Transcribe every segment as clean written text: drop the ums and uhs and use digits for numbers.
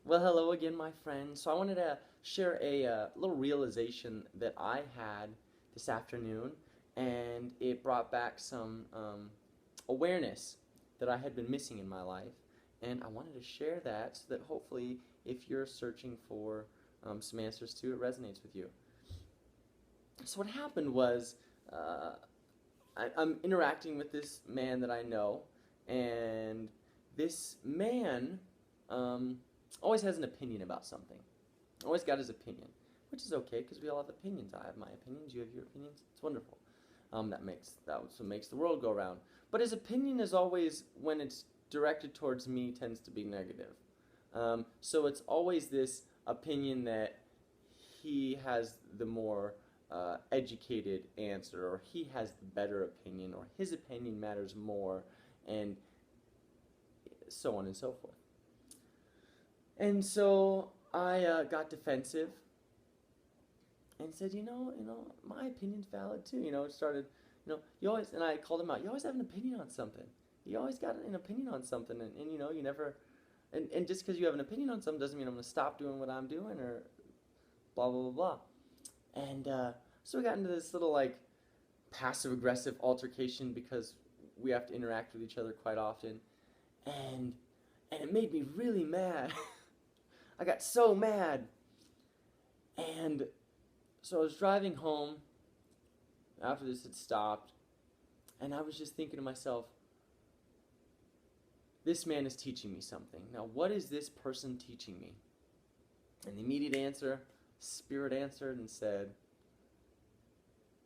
Well, hello again, my friend. So I wanted to share a little realization that I had this afternoon, and it brought back some awareness that I had been missing in my life. And I wanted to share that so that hopefully, if you're searching for some answers to it, resonates with you. So what happened was uh, I'm interacting with this man that I know, and this man um, always has an opinion about something. Always got his opinion, which is okay because we all have opinions. I have my opinions. You have your opinions. It's wonderful. That's what makes the world go round. But his opinion is always, when it's directed towards me, tends to be negative. So it's always this opinion that he has the more educated answer, or he has the better opinion, or his opinion matters more, and so on and so forth. And so I got defensive and said, my opinion's valid too. It started, you always, and I called him out. You always have an opinion on something. You always got an opinion on something, and you never, and just because you have an opinion on something doesn't mean I'm going to stop doing what I'm doing, or blah blah blah blah. And so we got into this little like passive aggressive altercation because we have to interact with each other quite often, and it made me really mad. I got so mad, and so I was driving home after this had stopped, and I was just thinking to myself, this man is teaching me something. Now, what is this person teaching me? And the immediate answer, Spirit answered and said,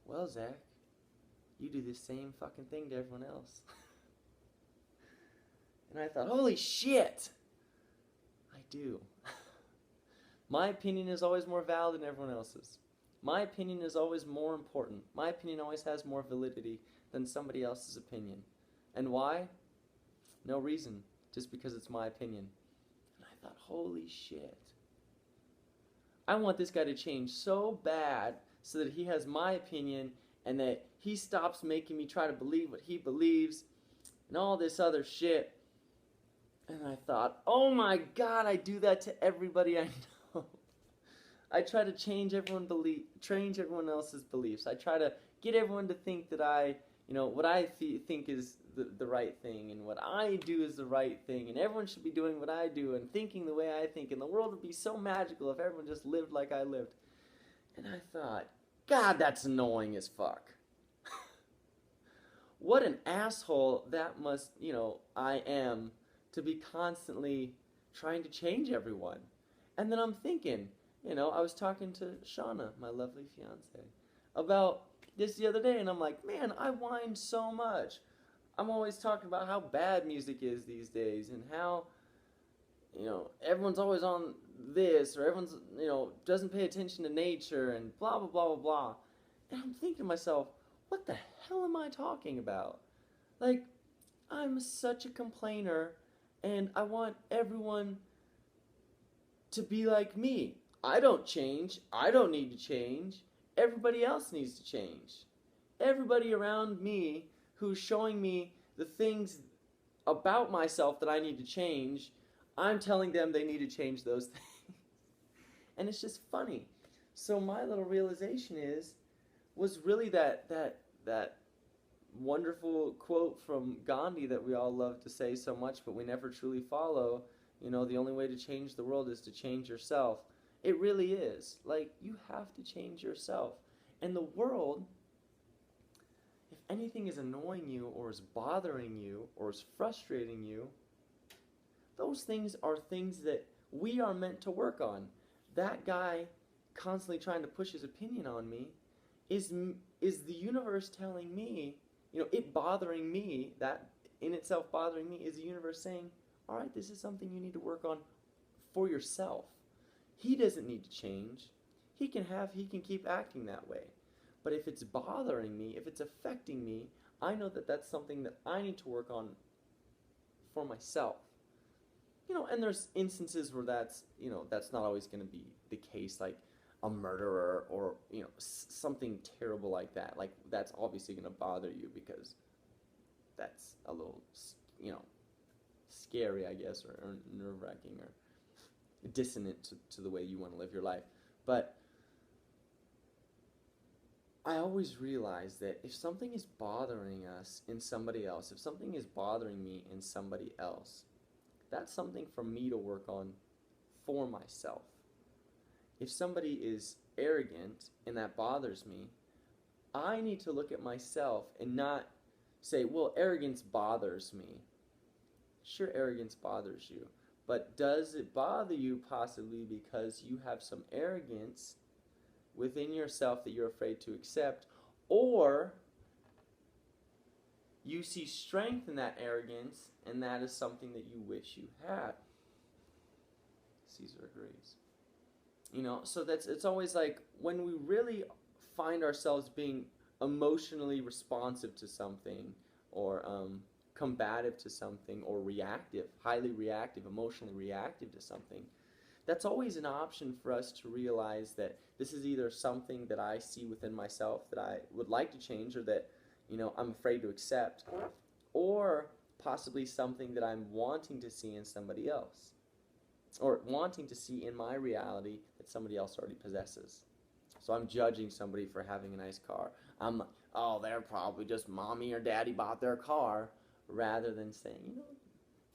well, Zach, you do the same fucking thing to everyone else. And I thought, holy shit, I do. My opinion is always more valid than everyone else's. My opinion is always more important. My opinion always has more validity than somebody else's opinion. And why? No reason, just because it's my opinion. And I thought, holy shit. I want this guy to change so bad so that he has my opinion and that he stops making me try to believe what he believes and all this other shit. And I thought, oh my God, I do that to everybody I know. I try to change everyone else's beliefs. I try to get everyone to think that what I think is the right thing, and what I do is the right thing, and everyone should be doing what I do and thinking the way I think, and the world would be so magical if everyone just lived like I lived. And I thought, God, that's annoying as fuck. What an asshole that must, I am, to be constantly trying to change everyone. And then I'm thinking, I was talking to Shauna, my lovely fiance, about this the other day, and I'm like, man, I whine so much. I'm always talking about how bad music is these days, and how, everyone's always on this, or everyone's, doesn't pay attention to nature, and blah, blah, blah, blah, blah. And I'm thinking to myself, what the hell am I talking about? Like, I'm such a complainer, and I want everyone to be like me. I don't change. I don't need to change. Everybody else needs to change. Everybody around me who's showing me the things about myself that I need to change, I'm telling them they need to change those things. And it's just funny. So my little realization was really that wonderful quote from Gandhi that we all love to say so much, but we never truly follow. The only way to change the world is to change yourself. It really is. Like, you have to change yourself. And the world, if anything is annoying you, or is bothering you, or is frustrating you, those things are things that we are meant to work on. That guy constantly trying to push his opinion on me is the universe telling me, it bothering me, that in itself bothering me, is the universe saying, all right, this is something you need to work on for yourself. He doesn't need to change. He can keep acting that way. But if it's bothering me, if it's affecting me, I know that that's something that I need to work on for myself. And there's instances where that's not always going to be the case, like a murderer, or, something terrible like that. Like, that's obviously going to bother you because that's a little, scary, I guess, or nerve-wracking, or dissonant to the way you want to live your life. But I always realize that if something is bothering us in somebody else, if something is bothering me in somebody else, that's something for me to work on for myself. If somebody is arrogant and that bothers me, I need to look at myself and not say, well, arrogance bothers me. Sure, arrogance bothers you, but does it bother you possibly because you have some arrogance within yourself that you're afraid to accept, or you see strength in that arrogance and that is something that you wish you had? Caesar agrees. So it's always like when we really find ourselves being emotionally responsive to something, or combative to something, or reactive, highly reactive, emotionally reactive to something, that's always an option for us to realize that this is either something that I see within myself that I would like to change, or that I'm afraid to accept, or possibly something that I'm wanting to see in somebody else, or wanting to see in my reality that somebody else already possesses. So I'm judging somebody for having a nice car. I'm like, oh, they're probably just mommy or daddy bought their car, rather than saying,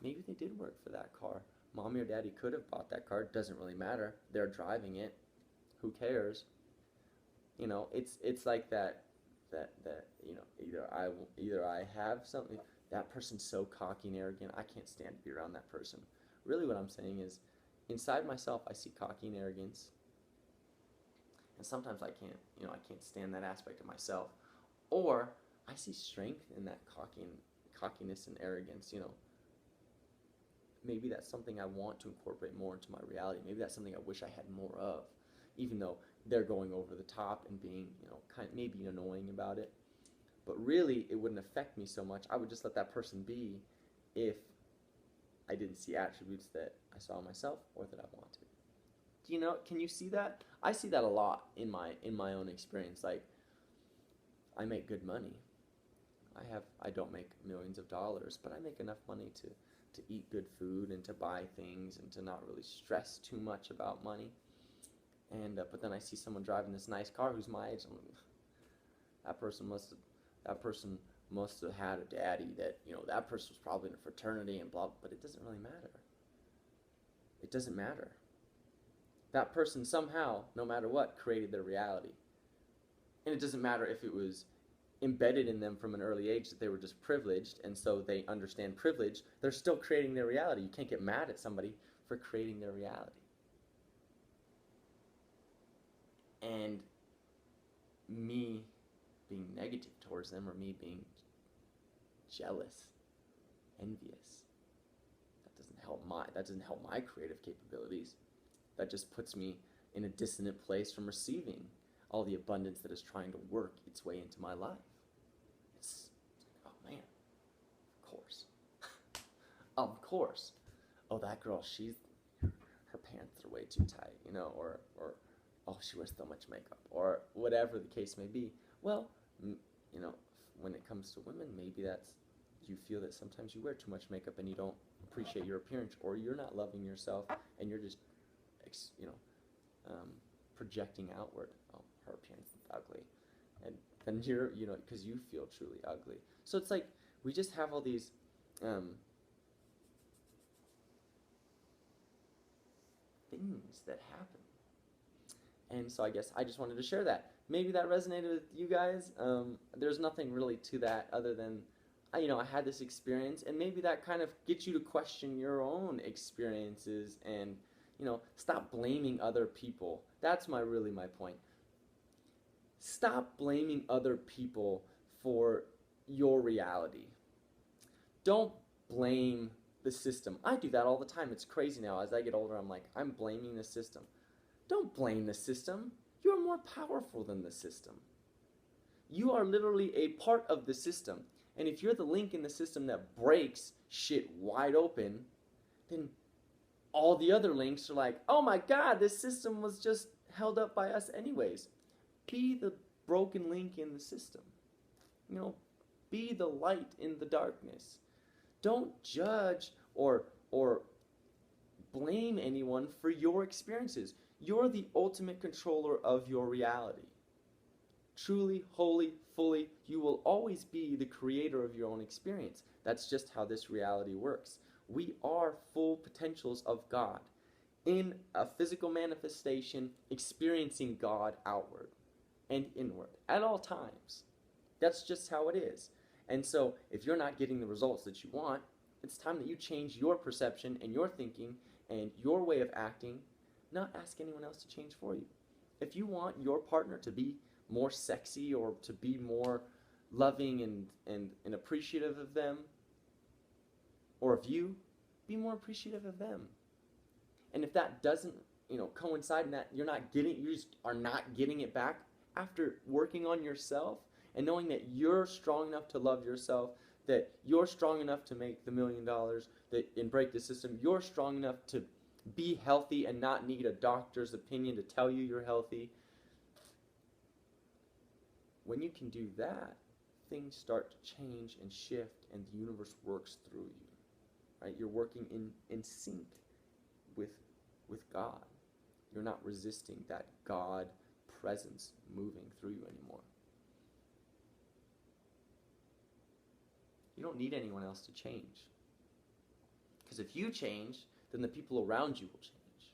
maybe they did work for that car. Mommy or daddy could have bought that car. It doesn't really matter. They're driving it. Who cares? It's like that either I have something. That person's so cocky and arrogant. I can't stand to be around that person. Really, what I'm saying is, inside myself, I see cocky and arrogance, and sometimes I can't stand that aspect of myself. Or I see strength in that cockiness and arrogance. Maybe that's something I want to incorporate more into my reality. Maybe that's something I wish I had more of, even though they're going over the top and being, maybe annoying about it. But really, it wouldn't affect me so much. I would just let that person be if I didn't see attributes that I saw in myself or that I wanted. Can you see that? I see that a lot in my own experience. Like, I make good money. I don't make millions of dollars, but I make enough money to eat good food and to buy things and to not really stress too much about money. And but then I see someone driving this nice car who's my age. That person must have had a daddy that that person was probably in a fraternity and blah. But it doesn't really matter. It doesn't matter. That person somehow, no matter what, created their reality. And it doesn't matter if it was embedded in them from an early age that they were just privileged, and so they understand privilege. They're still creating their reality. You can't get mad at somebody for creating their reality. And me being negative towards them, or me being jealous, envious, that doesn't help my creative capabilities. That just puts me in a dissonant place from receiving all the abundance that is trying to work its way into my life. It's oh man, of course. Of course. Oh, that girl, her pants are way too tight, or oh, she wears so much makeup, or whatever the case may be. Well, when it comes to women, maybe you feel that sometimes you wear too much makeup and you don't appreciate your appearance, or you're not loving yourself and you're just, projecting outward. Oh, her appearance is ugly, and then you're, because you feel truly ugly. So it's like we just have all these things that happen. And so I guess I just wanted to share that. Maybe that resonated with you guys. There's nothing really to that other than, I had this experience, and maybe that kind of gets you to question your own experiences and, stop blaming other people. That's my point. Stop blaming other people for your reality. Don't blame the system. I do that all the time. It's crazy now. As I get older, I'm like, I'm blaming the system. Don't blame the system. You're more powerful than the system. You are literally a part of the system. And if you're the link in the system that breaks shit wide open, then all the other links are like, oh my God, this system was just held up by us anyways. Be the broken link in the system. Be the light in the darkness. Don't judge or blame anyone for your experiences. You're the ultimate controller of your reality. Truly, wholly, fully, you will always be the creator of your own experience. That's just how this reality works. We are full potentials of God in a physical manifestation, experiencing God outward and inward at all times. That's just how it is. And so, if you're not getting the results that you want, it's time that you change your perception and your thinking and your way of acting, not ask anyone else to change for you. If you want your partner to be more sexy or to be more loving and appreciative of them, or of you, be more appreciative of them. And if that doesn't, coincide in that you just are not getting it back after working on yourself and knowing that you're strong enough to love yourself, that you're strong enough to make the $1 million, and break the system, you're strong enough to be healthy and not need a doctor's opinion to tell you you're healthy. When you can do that, things start to change and shift, and the universe works through you. Right? You're working in sync with God. You're not resisting that God presence moving through you anymore. You don't need anyone else to change. Because if you change, then the people around you will change.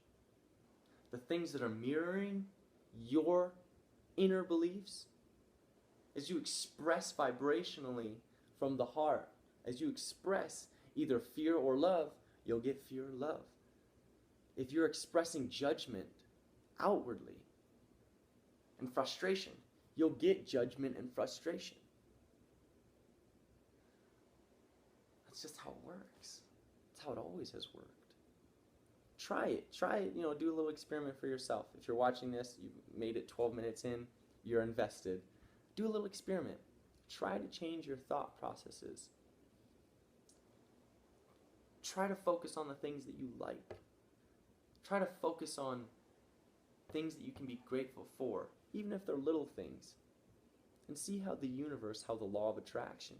The things that are mirroring your inner beliefs, as you express vibrationally from the heart, as you express either fear or love, you'll get fear or love. If you're expressing judgment outwardly and frustration, you'll get judgment and frustration. That's just how it works. That's how it always has worked. Try it. Do a little experiment for yourself. If you're watching this, you've made it 12 minutes in, you're invested. Do a little experiment. Try to change your thought processes. Try to focus on the things that you like. Try to focus on things that you can be grateful for, even if they're little things. And see how the universe, how the law of attraction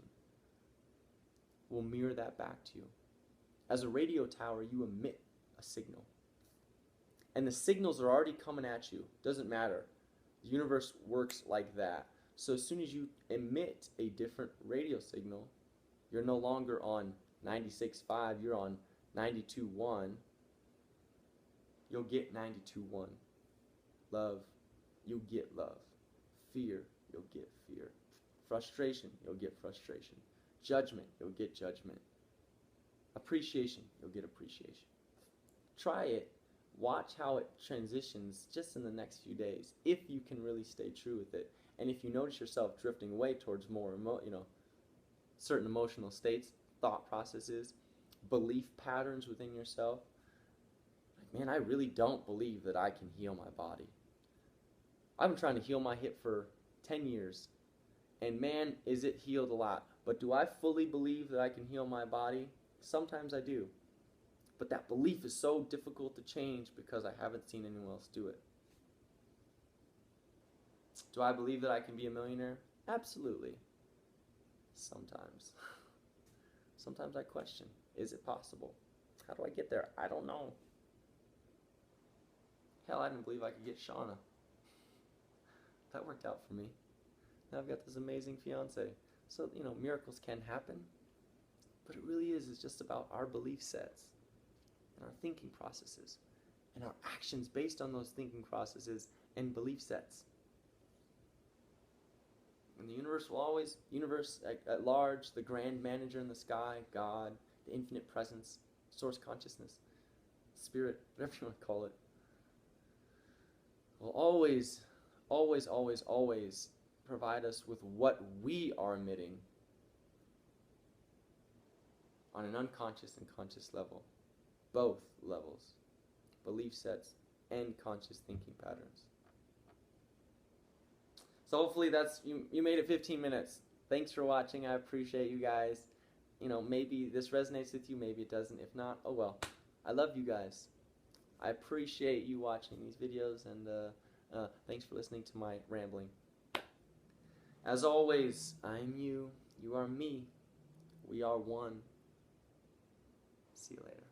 will mirror that back to you. As a radio tower, you emit a signal. And the signals are already coming at you. Doesn't matter. The universe works like that. So as soon as you emit a different radio signal, you're no longer on 96.5, you're on 92.1. You'll get 92.1. Love, you'll get love. Fear, you'll get fear. Frustration, you'll get frustration. Judgment, you'll get judgment. Appreciation, you'll get appreciation. Try it. Watch how it transitions just in the next few days, if you can really stay true with it. And if you notice yourself drifting away towards more, certain emotional states, thought processes, belief patterns within yourself, like, man, I really don't believe that I can heal my body. I've been trying to heal my hip for 10 years, and man, is it healed a lot. But do I fully believe that I can heal my body? Sometimes I do. But that belief is so difficult to change because I haven't seen anyone else do it. Do I believe that I can be a millionaire? Absolutely. Sometimes. Sometimes I question, is it possible? How do I get there? I don't know. Hell, I didn't believe I could get Shauna. That worked out for me. Now I've got this amazing fiance. So, miracles can happen. But it really is just about our belief sets and our thinking processes and our actions based on those thinking processes and belief sets. And the universe will always, at large, the grand manager in the sky, God, the infinite presence, source consciousness, spirit, whatever you want to call it, will always, always, always, always provide us with what we are emitting on an unconscious and conscious level. Both levels. Belief sets and conscious thinking patterns. So hopefully you made it 15 minutes. Thanks for watching. I appreciate you guys. Maybe this resonates with you, maybe it doesn't. If not, oh well. I love you guys. I appreciate you watching these videos, and thanks for listening to my rambling. As always, I'm you, you are me, we are one. See you later.